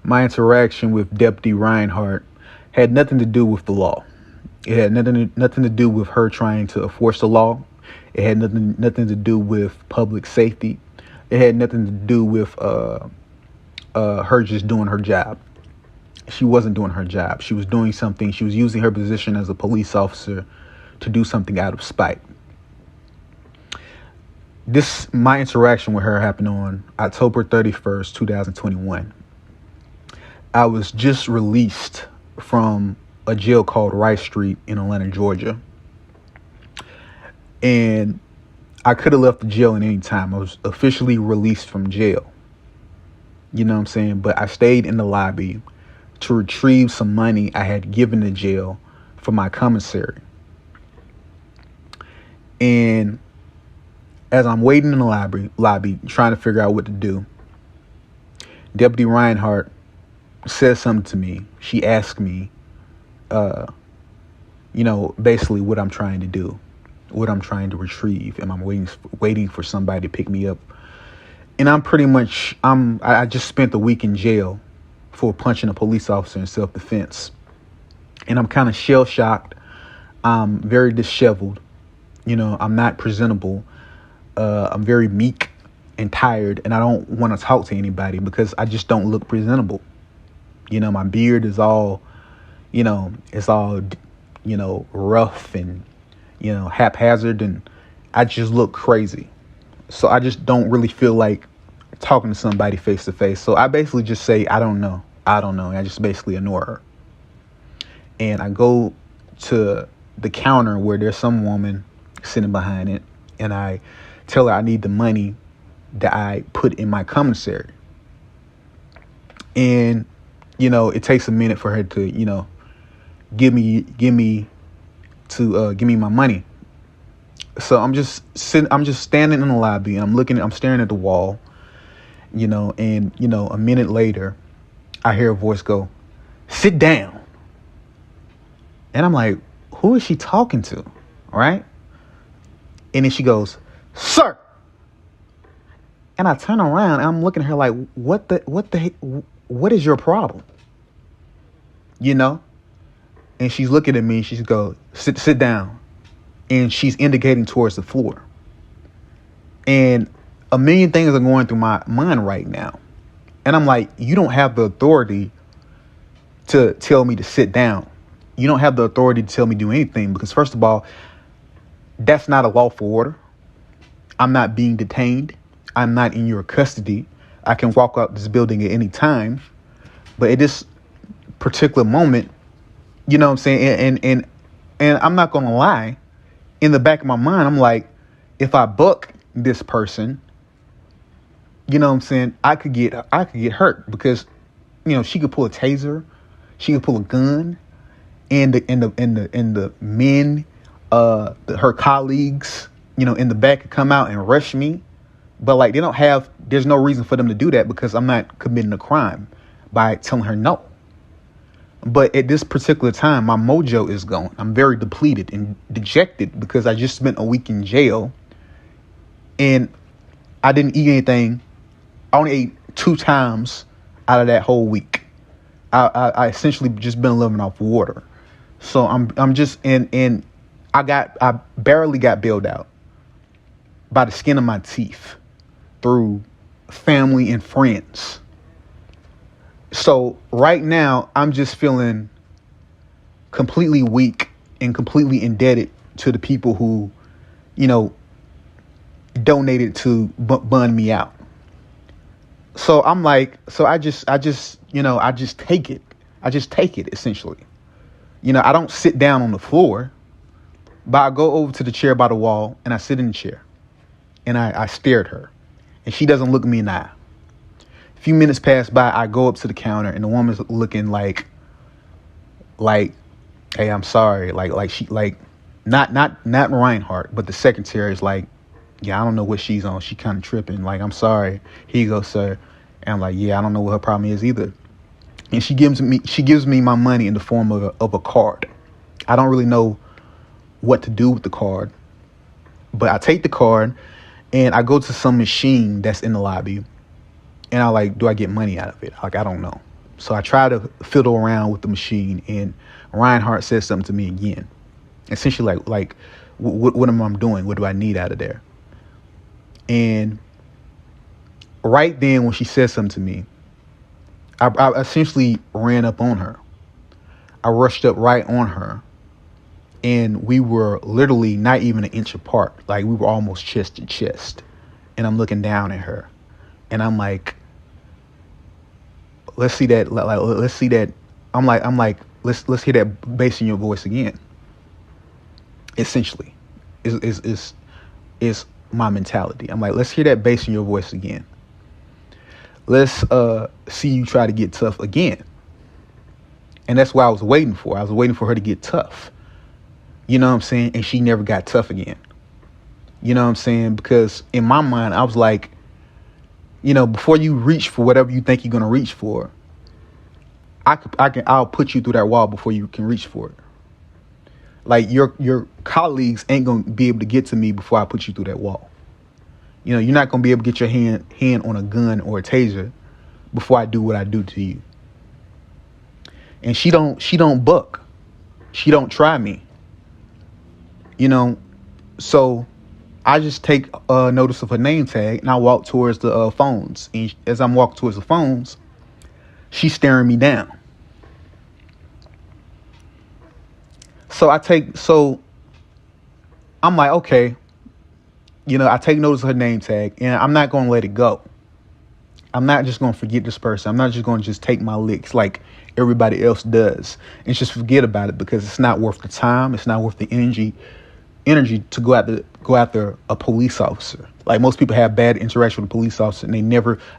my interaction with Dpty Rhynehardt had nothing to do with the law. It had nothing to do with her trying to enforce the law. It had nothing to do with public safety. It had nothing to do with her just doing her job. She wasn't doing her job. She was doing something. She was using her position as a police officer to do something out of spite. My interaction with her happened on October 31st, 2021. I was just released from a jail called Rice Street in Atlanta, Georgia. And I could have left the jail at any time. I was officially released from jail. You know what I'm saying? But I stayed in the lobby to retrieve some money I had given the jail for my commissary. And as I'm waiting in the lobby trying to figure out what to do, Dpty Rhynehardt said something to me. She asked me, basically what I'm trying to do, what I'm trying to retrieve, and I'm waiting for somebody to pick me up. And I just spent the week in jail for punching a police officer in self-defense. And I'm kind of shell-shocked. I'm very disheveled. I'm not presentable. I'm very meek and tired, and I don't want to talk to anybody because I just don't look presentable. My beard is all, it's all, rough and, haphazard, and I just look crazy. So I just don't really feel like talking to somebody face to face. So I basically just say, I don't know. And I just basically ignore her. And I go to the counter where there's some woman sitting behind it. And I tell her I need the money that I put in my commissary. And, it takes a minute for her to, give me my money. So I'm just standing in the lobby, and I'm staring at the wall, and, a minute later, I hear a voice go, "Sit down." And I'm like, who is she talking to? All right. And then she goes, "Sir." And I turn around and I'm looking at her like, what is your problem? And she's looking at me and she's go, sit down. And she's indicating towards the floor. And a million things are going through my mind right now. And I'm like, you don't have the authority to tell me to sit down. You don't have the authority to tell me to do anything, because first of all, that's not a lawful order. I'm not being detained. I'm not in your custody. I can walk out this building at any time. But at this particular moment, you know what I'm saying? And I'm not going to lie. In the back of my mind, I'm like, if I buck this person, you know what I'm saying, I could get hurt, because, she could pull a taser, she could pull a gun, and the men, her colleagues, in the back could come out and rush me. But like, there's no reason for them to do that, because I'm not committing a crime by telling her no. But at this particular time, my mojo is gone. I'm very depleted and dejected because I just spent a week in jail and I didn't eat anything. I only ate 2 times out of that whole week. I essentially just been living off water. So I'm just and I barely got bailed out by the skin of my teeth through family and friends. So right now, I'm just feeling completely weak and completely indebted to the people who, donated to bun me out. So I'm like, I just take it. I just take it, essentially. I don't sit down on the floor, but I go over to the chair by the wall and I sit in the chair and I stare at her, and she doesn't look me in the eye. A few minutes pass by, I go up to the counter and the woman's looking like, hey, I'm sorry. Like she, not Reinhardt, but the secretary is like, yeah, I don't know what she's on. She kind of tripping. Like, I'm sorry. Here you go, sir. And I'm like, yeah, I don't know what her problem is either. And she gives me my money in the form of a card. I don't really know what to do with the card, but I take the card and I go to some machine that's in the lobby. And I like, do I get money out of it? Like, I don't know. So I try to fiddle around with the machine, and Rhynehardt says something to me again. Essentially, what am I doing? What do I need out of there? And right then, when she said something to me, I essentially ran up on her. I rushed up right on her, and we were literally not even an inch apart. Like, we were almost chest to chest. And I'm looking down at her, and I'm like, let's see that. Let's see that. I'm like, let's hear that bass in your voice again. Essentially, is my mentality. I'm like, let's hear that bass in your voice again. Let's see you try to get tough again. And that's what I was waiting for. I was waiting for her to get tough. You know what I'm saying? And she never got tough again. You know what I'm saying? Because in my mind, I was like, before you reach for whatever you think you're gonna reach for, I'll put you through that wall before you can reach for it. Like, your colleagues ain't gonna be able to get to me before I put you through that wall. You're not gonna be able to get your hand on a gun or a taser before I do what I do to you. And she don't buck. She don't try me. So I just take notice of her name tag, and I walk towards the phones. And as I'm walking towards the phones, she's staring me down. So I'm like, okay, I take notice of her name tag, and I'm not going to let it go. I'm not just going to forget this person. I'm not just going to just take my licks like everybody else does and just forget about it, because it's not worth the time. It's not worth the energy to go after a police officer. Like, most people have bad interaction with a police officer, and they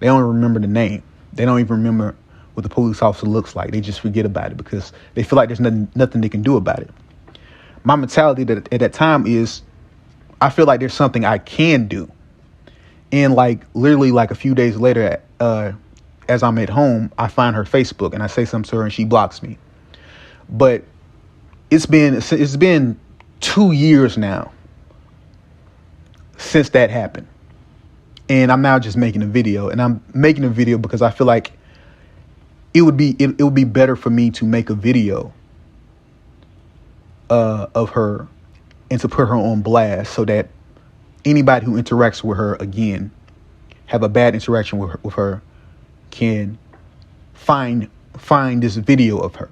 don't remember the name. They don't even remember what the police officer looks like. They just forget about it because they feel like there's nothing they can do about it. My mentality at that time is, I feel like there's something I can do. And literally a few days later, as I'm at home, I find her Facebook and I say something to her and she blocks me. But it's been 2 years now since that happened. And I'm now just making a video, and I'm making a video because I feel like it would be better for me to make a video of her and to put her on blast, so that anybody who interacts with her again, have a bad interaction with her, can find this video of her.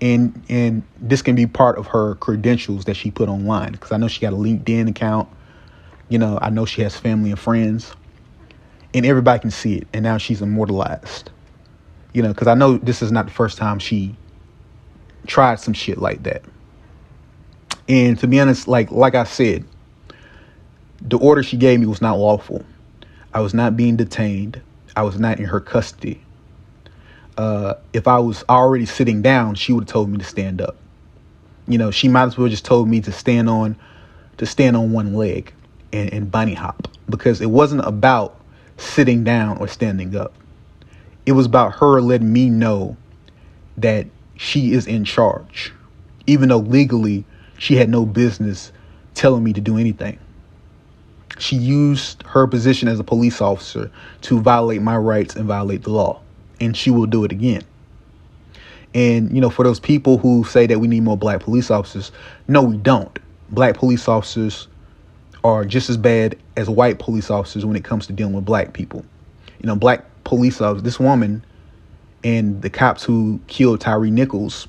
And this can be part of her credentials that she put online, because I know she got a LinkedIn account. I know she has family and friends, and everybody can see it. And now she's immortalized, because I know this is not the first time she tried some shit like that. And to be honest, like I said, the order she gave me was not lawful. I was not being detained. I was not in her custody. If I was already sitting down, she would have told me to stand up. She might as well just told me to stand on one leg and bunny hop, because it wasn't about sitting down or standing up. It was about her letting me know that she is in charge, even though legally she had no business telling me to do anything. She used her position as a police officer to violate my rights and violate the law. And she will do it again. And, for those people who say that we need more black police officers, no, we don't. Black police officers are just as bad as white police officers when it comes to dealing with black people. Black police officers, this woman and the cops who killed Tyree Nichols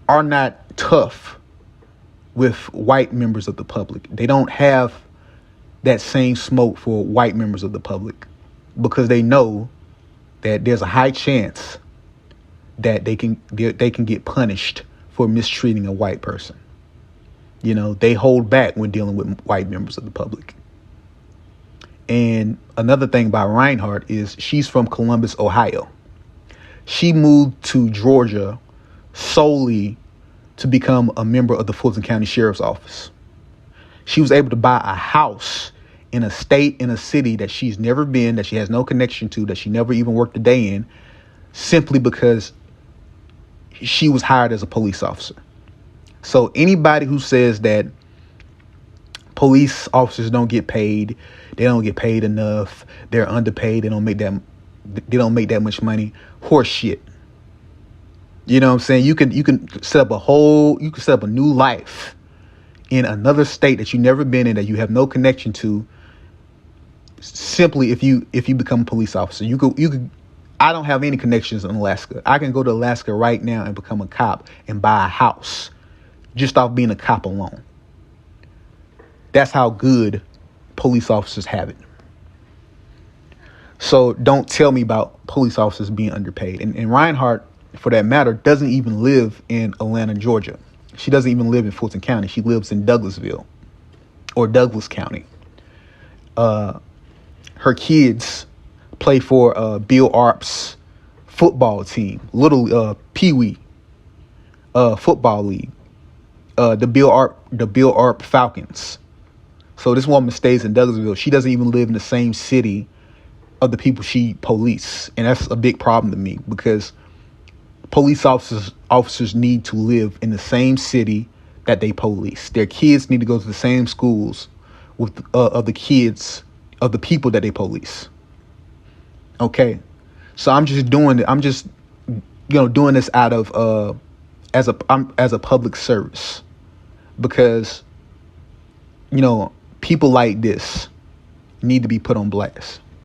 are not tough with white members of the public. They don't have that same smoke for white members of the public, because they know that there's a high chance that they can get punished for mistreating a white person. They hold back when dealing with white members of the public. And another thing about Rhynehardt is she's from Columbus, Ohio. She moved to Georgia solely to become a member of the Fulton County Sheriff's Office. She was able to buy a house in a state, in a city that she's never been, that she has no connection to, that she never even worked a day in, simply because she was hired as a police officer. So anybody who says that police officers don't get paid, they don't get paid enough, they're underpaid, they don't make that they don't make that much money. Horse shit. You know what I'm saying? You can set up a new life in another state that you've never been in, that you have no connection to, simply if you become a police officer. You could I don't have any connections in Alaska. I can go to Alaska right now and become a cop and buy a house just off being a cop alone. That's how good police officers have it. So don't tell me about police officers being underpaid. And Rhynehardt, for that matter, doesn't even live in Atlanta, Georgia. She doesn't even live in Fulton County. She lives in Douglasville or Douglas County. Her kids play for Bill Arp's football team, little Pee Wee football league, the Bill Arp Falcons. So this woman stays in Douglasville. She doesn't even live in the same city of the people she police, and that's a big problem to me, because police officers need to live in the same city that they police. Their kids need to go to the same schools with of the kids of the people that they police. Okay, so I'm just doing this out of as a public service, because people like this need to be put on blast.